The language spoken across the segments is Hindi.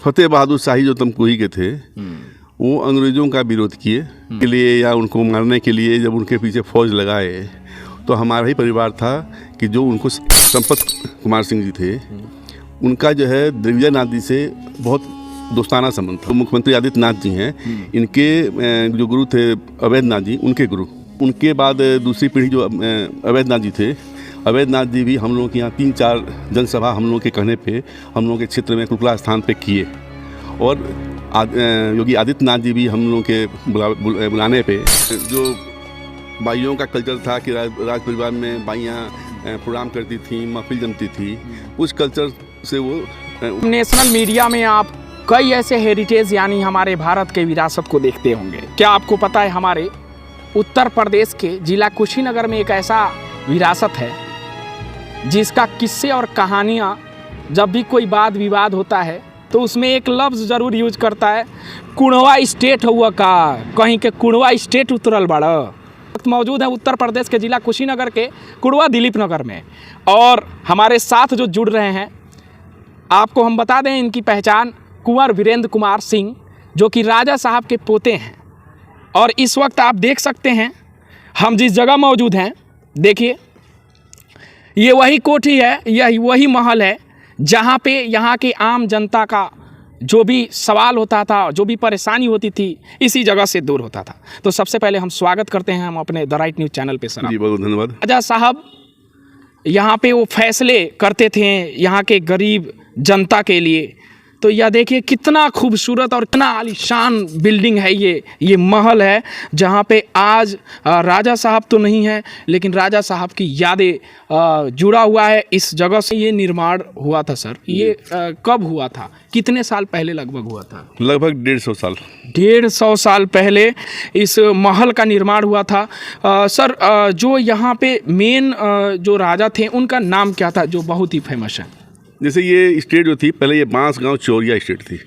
फतेह बहादुर शाही जो तमकुही के थे वो अंग्रेज़ों का विरोध किए के लिए या उनको मारने के लिए जब उनके पीछे फौज लगाए तो हमारा ही परिवार था कि जो उनको संपत कुमार सिंह जी थे उनका जो है दिग्विजय नाथ जी से बहुत दोस्ताना संबंध था। मुख्यमंत्री आदित्यनाथ जी हैं, इनके जो गुरु थे अवैधनाथ जी, उनके गुरु। उनके बाद दूसरी पीढ़ी जो अवैधनाथ जी थे, अवैधनाथ जी भी हम लोगों के यहाँ 3-4 जनसभा हम लोगों के कहने पे हम लोगों के क्षेत्र में कुलकुला स्थान पे किए। और योगी आदित्यनाथ जी भी हम लोगों के बुलाने पे जो बाइयों का कल्चर था कि राज परिवार में बाइयाँ प्रोग्राम करती थी, महफिल जमती थी, उस कल्चर से वो नेशनल मीडिया में आप कई ऐसे हेरिटेज यानी हमारे भारत के विरासत को देखते होंगे। क्या आपको पता है हमारे उत्तर प्रदेश के जिला कुशीनगर में एक ऐसा विरासत है जिसका किस्से और कहानियाँ जब भी कोई वाद विवाद होता है तो उसमें एक लफ्ज़ ज़रूर यूज करता है, कुणवा स्टेट हुआ का, कहीं के कुणवा स्टेट उतरल बड़ा। मौजूद है उत्तर प्रदेश के जिला कुशीनगर के कुड़वा दिलीप नगर में, और हमारे साथ जो जुड़ रहे हैं आपको हम बता दें इनकी पहचान कुंवर वीरेंद्र कुमार सिंह, जो कि राजा साहब के पोते हैं। और इस वक्त आप देख सकते हैं हम जिस जगह मौजूद हैं, देखिए ये वही कोठी है, यही वही महल है जहाँ पे यहाँ के आम जनता का जो भी सवाल होता था, जो भी परेशानी होती थी, इसी जगह से दूर होता था। तो सबसे पहले हम स्वागत करते हैं हम अपने द राइट न्यूज़ चैनल पे सर। जी बहुत धन्यवाद। राजा साहब यहाँ पे वो फैसले करते थे यहाँ के गरीब जनता के लिए। तो यह देखिए कितना खूबसूरत और कितना आलीशान बिल्डिंग है ये महल है जहाँ पे आज राजा साहब तो नहीं है लेकिन राजा साहब की यादें जुड़ा हुआ है इस जगह से। ये निर्माण हुआ था सर, ये कब हुआ था, कितने साल पहले लगभग हुआ था? लगभग 150 साल। 150 साल पहले इस महल का निर्माण हुआ था। सर जो यहाँ पे मेन जो राजा थे उनका नाम क्या था जो बहुत ही फेमस है? जैसे ये स्टेट जो थी पहले ये बांसगांव चौरिया स्टेट थी,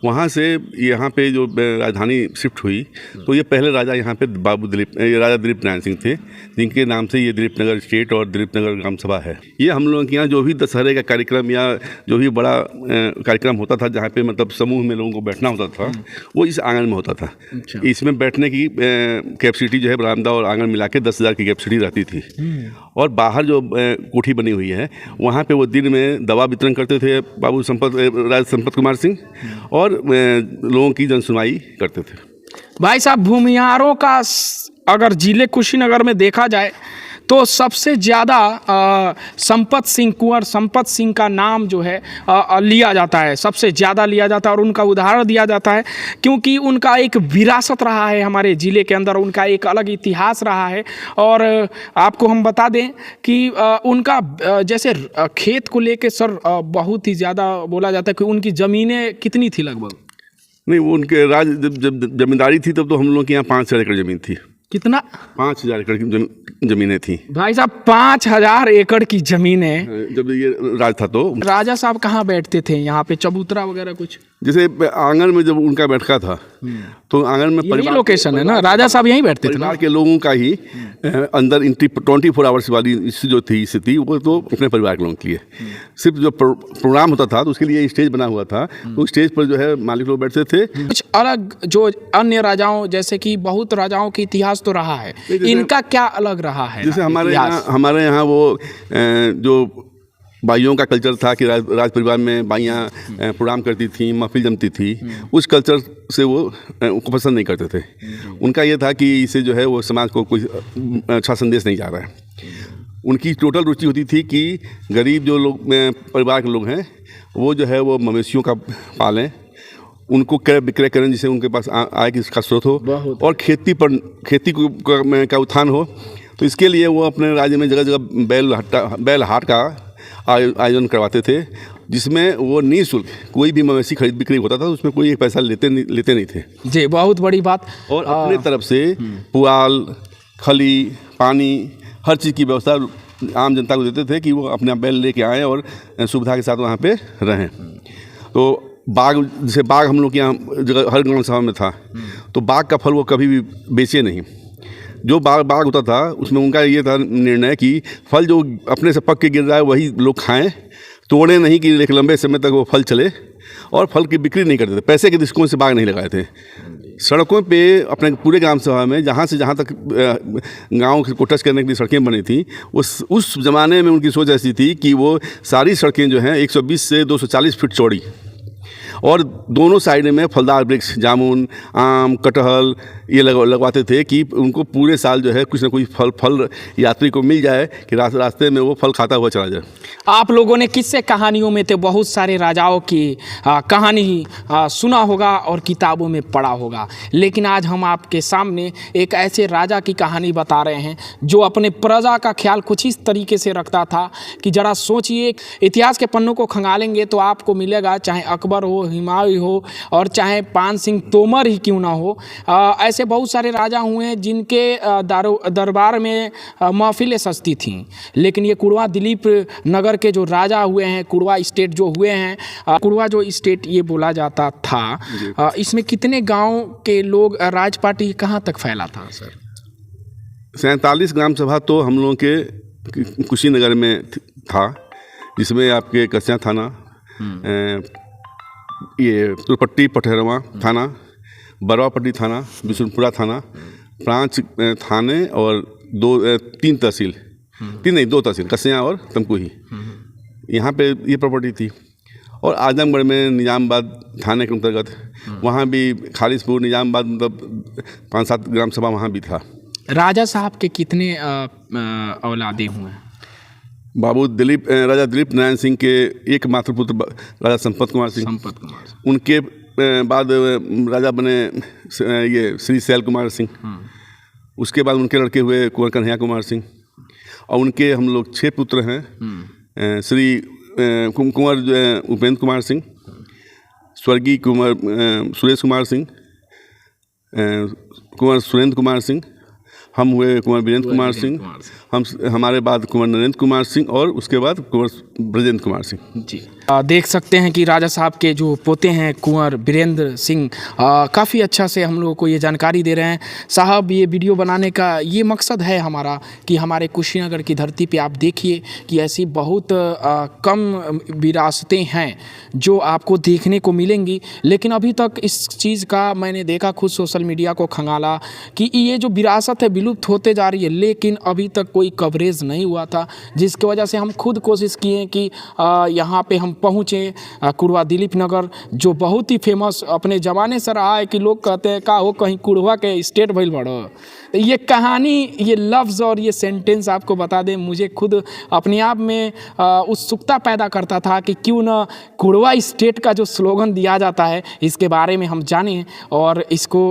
वहाँ से यहाँ पे जो राजधानी शिफ्ट हुई तो ये पहले राजा यहाँ पे राजा दिलीप नारायण सिंह थे, जिनके नाम से ये दिलीप नगर स्टेट और दिलीप नगर ग्राम सभा है। ये हम लोगों के यहाँ जो भी दशहरे का कार्यक्रम या जो भी बड़ा कार्यक्रम होता था जहाँ पे मतलब समूह में लोगों को बैठना होता था वो इस आंगन में होता था। इसमें बैठने की कैपेसिटी जो है बरामदा और आंगन मिला के 10,000 की कैपेसिटी रहती थी। और बाहर जो कोठी बनी हुई है वहाँ पे वो दिन में दवा वितरण करते थे बाबू राजा संपत कुमार सिंह, और लोगों की जनसुनवाई करते थे। भाई साहब भूमिहारों का अगर जिले कुशीनगर में देखा जाए तो सबसे ज़्यादा संपत सिंह, कुंवर संपत सिंह का नाम जो है लिया जाता है, सबसे ज़्यादा लिया जाता है और उनका उदाहरण दिया जाता है क्योंकि उनका एक विरासत रहा है हमारे ज़िले के अंदर, उनका एक अलग इतिहास रहा है। और आपको हम बता दें कि उनका जैसे खेत को लेके सर बहुत ही ज़्यादा बोला जाता है कि उनकी ज़मीनें कितनी थी लगभग? नहीं, वो उनके जब जमींदारी थी तब तो हम लोग के यहाँ 5,000 एकड़ ज़मीन थी। कितना? 5,000 एकड़ की ज़मीनें थी भाई साहब, 5,000 एकड़ की ज़मीनें। जब ये राज था तो राजा साहब कहाँ बैठते थे यहाँ पे, चबूतरा वगैरह कुछ? जैसे आंगन में जब उनका बैठका था तो आंगन में यही लोकेशन है ना, राजा साहब यहीं बैठते थे ना? परिवार के लोगों का ही अंदर एंट्री 24 आवर्स वाली जो थी स्थिति वो तो अपने परिवार के लोगों के लिए। सिर्फ जो प्रोग्राम होता था तो उसके लिए स्टेज बना हुआ था, तो स्टेज पर जो है मालिक लोग बैठते थे। कुछ अलग जो अन्य राजाओं, जैसे कि बहुत राजाओं की इतिहास तो रहा है, इनका क्या अलग रहा है? जैसे हमारे यहाँ वो जो बाइयों का कल्चर था कि राज परिवार में बाइयाँ प्रोग्राम करती थी, महफिल जमती थी, उस कल्चर से वो पसंद नहीं करते थे। उनका ये था कि इससे जो है वो समाज को कोई अच्छा संदेश नहीं जा रहा है। उनकी टोटल रुचि होती थी कि गरीब जो लोग परिवार के लोग हैं वो जो है वो मवेशियों का पालें, उनको क्रय विक्रय करें जिससे उनके पास आय का स्रोत हो, और खेती का उत्थान हो। तो इसके लिए वो अपने राज्य में जगह जगह बैल हाट का आयोजन करवाते थे, जिसमें वो निःशुल्क कोई भी मवेशी खरीद बिक्री होता था, उसमें कोई एक पैसा लेते नहीं थे जी। बहुत बड़ी बात। और अपने तरफ से पुआल, खली, पानी, हर चीज़ की व्यवस्था आम जनता को देते थे कि वो अपना बैल लेके आएँ और सुविधा के साथ वहाँ पे रहें। तो बाग, जैसे बाग हम लोग के यहाँ जगह हर ग्राम सभा में था, तो बाग का फल वो कभी भी बेचे नहीं। जो बाग होता था उसमें उनका ये था निर्णय कि फल जो अपने से पक के गिर रहा है वही लोग खाएं, तोड़े नहीं कि एक लंबे समय तक वो फल चले। और फल की बिक्री नहीं करते थे, पैसे के दृष्टिकोण से बाग नहीं लगाए थे। सड़कों पे अपने पूरे ग्राम सभा में जहाँ से जहाँ तक गाँव को टच करने के लिए सड़कें बनी थी, उस ज़माने में उनकी सोच ऐसी थी कि वो सारी सड़कें जो हैं 120 से 240 फीट चौड़ी और दोनों साइड में फलदार वृक्ष, जामुन, आम, कटहल ये लगवाते थे कि उनको पूरे साल जो है कुछ ना कुछ फल यात्री को मिल जाए कि रास्ते में वो फल खाता हुआ चला जाए। आप लोगों ने किस्से कहानियों में तो बहुत सारे राजाओं की कहानी सुना होगा और किताबों में पढ़ा होगा, लेकिन आज हम आपके सामने एक ऐसे राजा की कहानी बता रहे हैं जो अपने प्रजा का ख्याल कुछ इस तरीके से रखता था कि ज़रा सोचिए, इतिहास के पन्नों को खंगालेंगे तो आपको मिलेगा, चाहे अकबर हो, हुमायूं हो और चाहे पान सिंह तोमर ही क्यों ना हो, ऐसे बहुत सारे राजा हुए हैं जिनके दरबार में महफिलें सजती थीं। लेकिन ये कुड़वा दिलीप नगर के जो राजा हुए हैं, कुड़वा स्टेट जो हुए हैं, कुड़वा जो स्टेट ये बोला जाता था, इसमें कितने गांव के लोग, राज पार्टी कहाँ तक फैला था सर? 47 ग्राम सभा तो हम लोगों के कुशीनगर में था, जिसमें आपके कस्या थाना, ये तुरपट्टी पठेरवा थाना, बरवापट्टी थाना, बिशुनपुरा थाना, 5 थाने और 3 तहसील, 2 तहसील, कस्या और तमकुही, यहाँ पे ये प्रॉपर्टी थी। और आजमगढ़ में निजामबाद थाने के अंतर्गत, वहाँ भी खालिसपुर, निजामबाद, मतलब 5-7 ग्राम सभा वहाँ भी था। राजा साहब के कितने औलादे हुए? बाबू राजा दिलीप नारायण सिंह के एकमात्र पुत्र राजा संपत कुमार सिंह, उनके बाद राजा बने ये श्री शैल कुमार सिंह, उसके बाद उनके लड़के हुए कुंवर कन्हैया कुमार सिंह, और उनके हम लोग 6 पुत्र हैं। श्री कुंवर उपेंद्र कुमार सिंह, स्वर्गीय कुंवर सुरेश कुमार सिंह, कुंवर सुरेंद्र कुमार सिंह, हम हुए कुंवर वीरेंद्र कुमार सिंह, हमारे बाद कुंवर नरेंद्र कुमार सिंह और उसके बाद कुंवर ब्रजेंद्र कुमार सिंह जी। देख सकते हैं कि राजा साहब के जो पोते हैं कुंवर वीरेंद्र सिंह काफ़ी अच्छा से हम लोगों को ये जानकारी दे रहे हैं। साहब, ये वीडियो बनाने का ये मकसद है हमारा कि हमारे कुशीनगर की धरती पे आप देखिए कि ऐसी बहुत कम विरासतें हैं जो आपको देखने को मिलेंगी, लेकिन अभी तक इस चीज़ का मैंने देखा, खुद सोशल मीडिया को खंगाला कि ये जो विरासत है विलुप्त होते जा रही है, लेकिन अभी तक कोई कवरेज नहीं हुआ था, जिसकी वजह से हम खुद कोशिश किए कि यहाँ पे हम पहुँचे। कुड़वा दिलीप नगर जो बहुत ही फेमस अपने ज़माने से रहा है कि लोग कहते हैं का हो कहीं कुड़वा के स्टेट भइल बड़ो। ये कहानी, ये लफ्ज़ और ये सेंटेंस आपको बता दें, मुझे खुद अपने आप में उत्सुकता पैदा करता था कि क्यों ना कुड़वा स्टेट का जो स्लोगन दिया जाता है इसके बारे में हम जानें और इसको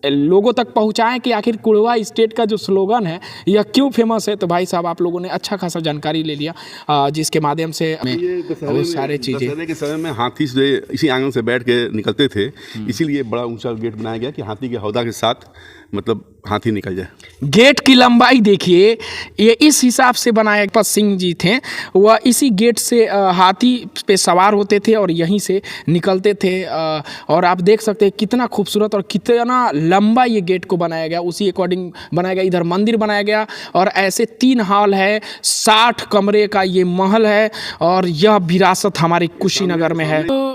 लोगों तक पहुंचाएं कि आखिर कुड़वा स्टेट का जो स्लोगन है यह क्यों फेमस है। तो भाई साहब, आप लोगों ने अच्छा खासा जानकारी ले लिया जिसके माध्यम से बहुत सारे चीज़ें। के समय में हाथी से इसी आंगन से बैठ के निकलते थे, इसीलिए बड़ा ऊंचा गेट बनाया गया कि हाथी के हौदा के साथ मतलब हाथी निकल जाए। गेट की लंबाई देखिए, ये इस हिसाब से बनाया। पत सिंह जी थे, वह इसी गेट से हाथी पे सवार होते थे और यहीं से निकलते थे। और आप देख सकते हैं कितना खूबसूरत और कितना लंबा ये गेट को बनाया गया, उसी अकॉर्डिंग बनाया गया। इधर मंदिर बनाया गया और ऐसे 3 हॉल है, 60 कमरे का ये महल है और यह विरासत हमारे कुशीनगर में है। तो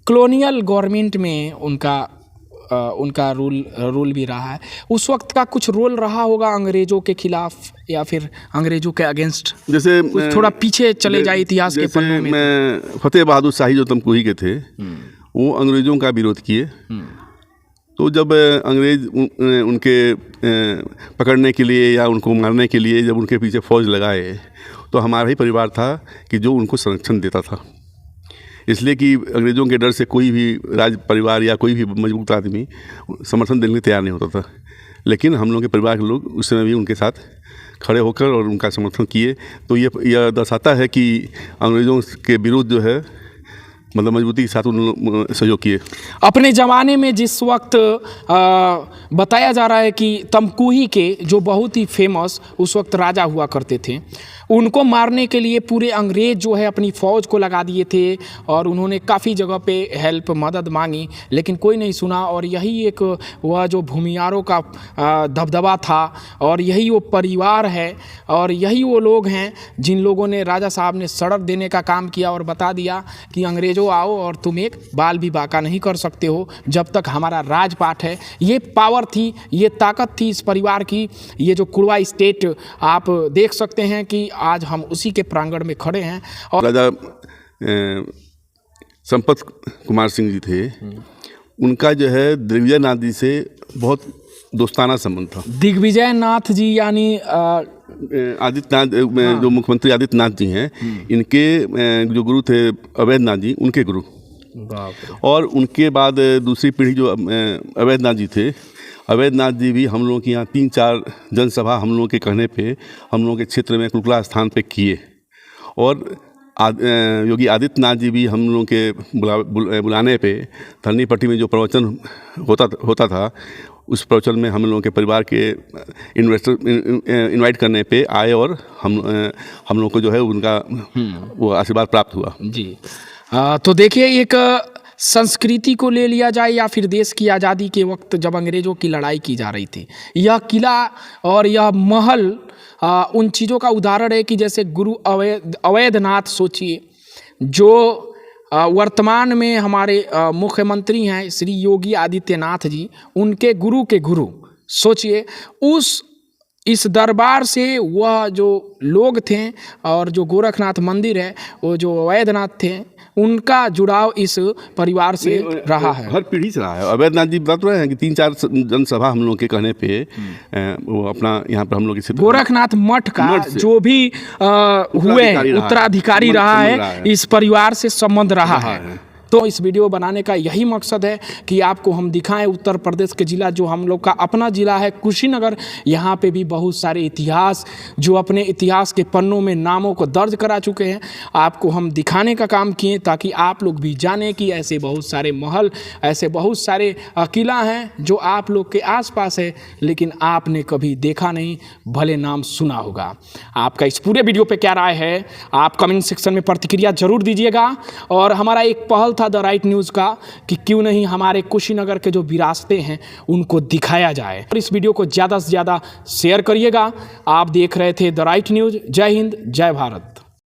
कॉलोनियल गवर्नमेंट में उनका रोल भी रहा है। उस वक्त का कुछ रोल रहा होगा अंग्रेज़ों के खिलाफ या फिर अंग्रेज़ों के अगेंस्ट, जैसे थोड़ा पीछे चले जाए इतिहास के पन्नों में। मैं फतेह बहादुर शाही जो तमकुही के थे, वो अंग्रेज़ों का विरोध किए। तो जब अंग्रेज़ उनके पकड़ने के लिए या उनको मारने के लिए जब उनके पीछे फ़ौज लगाए, तो हमारा ही परिवार था कि जो उनको संरक्षण देता था। इसलिए कि अंग्रेज़ों के डर से कोई भी राज परिवार या कोई भी मजबूत आदमी समर्थन देने के लिए तैयार नहीं होता था। लेकिन हम लोग के परिवार के लोग उस समय भी उनके साथ खड़े होकर और उनका समर्थन किए। तो यह दर्शाता है कि अंग्रेज़ों के विरुद्ध जो है मतलब मजबूती के साथ उन सहयोग किए। अपने ज़माने में जिस वक्त बताया जा रहा है कि तमकुही के जो बहुत ही फेमस उस वक्त राजा हुआ करते थे, उनको मारने के लिए पूरे अंग्रेज़ जो है अपनी फ़ौज को लगा दिए थे और उन्होंने काफ़ी जगह पे हेल्प मदद मांगी, लेकिन कोई नहीं सुना। और यही एक वह जो भूमियारों का दबदबा था और यही वो परिवार है और यही वो लोग हैं जिन लोगों ने राजा साहब ने सड़क देने का काम किया और बता दिया कि अंग्रेज़ों अंग्रेजों आओ और तुम एक बाल भी बाका नहीं कर सकते हो जब तक हमारा राजपाट है। ये पावर थी, ये ताकत थी इस परिवार की। ये जो कुड़वा स्टेट आप देख सकते हैं कि आज हम उसी के प्रांगण में खड़े हैं। और राजा संपत कुमार सिंह जी थे, उनका जो है दिग्विजय नाथ जी से बहुत दोस्ताना संबंध था। दिग्विजय नाथ जी यानी आदित्यनाथ जो मुख्यमंत्री आदित्यनाथ जी हैं, इनके जो गुरु थे अवैधनाथ जी, उनके गुरु। और उनके बाद दूसरी पीढ़ी जो अवैधनाथ जी थे, अवैधनाथ जी भी हम लोगों के यहाँ 3-4 जनसभा हम लोगों के कहने पे हम लोगों के क्षेत्र में कुलकुला स्थान पे किए। और योगी आदित्यनाथ जी भी हम लोगों के बुलाने पे धरनी पट्टी में जो प्रवचन होता था, उस प्रवचन में हम लोगों के परिवार के इन्वेस्टर इनवाइट करने पे आए और हम लोग को जो है उनका वो आशीर्वाद प्राप्त हुआ जी। तो देखिए, एक संस्कृति को ले लिया जाए या फिर देश की आज़ादी के वक्त जब अंग्रेज़ों की लड़ाई की जा रही थी, यह किला और यह महल उन चीज़ों का उदाहरण है कि जैसे गुरु अवैधनाथ, सोचिए, जो वर्तमान में हमारे मुख्यमंत्री हैं श्री योगी आदित्यनाथ जी, उनके गुरु के गुरु। सोचिए, इस दरबार से वह जो लोग थे और जो गोरखनाथ मंदिर है, वो जो अवैधनाथ थे, उनका जुड़ाव इस परिवार से रहा है, हर पीढ़ी से रहा है। अवैधनाथ जी बता रहे हैं कि 3-4 जनसभा हम लोग के कहने पे वो अपना यहाँ पर हम लोग गोरखनाथ मठ का जो भी हुए उत्तराधिकारी रहा है, इस परिवार से संबंध रहा है। तो इस वीडियो बनाने का यही मकसद है कि आपको हम दिखाएं उत्तर प्रदेश के ज़िला जो हम लोग का अपना ज़िला है कुशीनगर, यहाँ पे भी बहुत सारे इतिहास जो अपने इतिहास के पन्नों में नामों को दर्ज करा चुके हैं, आपको हम दिखाने का काम किए ताकि आप लोग भी जानें कि ऐसे बहुत सारे महल, ऐसे बहुत सारे किला हैं जो आप लोग के आसपास है, लेकिन आपने कभी देखा नहीं, भले नाम सुना होगा। आपका इस पूरे वीडियो पर क्या राय है, आप कमेंट सेक्शन में प्रतिक्रिया जरूर दीजिएगा। और हमारा एक पहल था द राइट न्यूज़ का कि क्यों नहीं हमारे कुशीनगर के जो विरासतें हैं उनको दिखाया जाए, और इस वीडियो को ज़्यादा से ज़्यादा शेयर करिएगा। आप देख रहे थे द राइट न्यूज़। जय हिंद, जय भारत।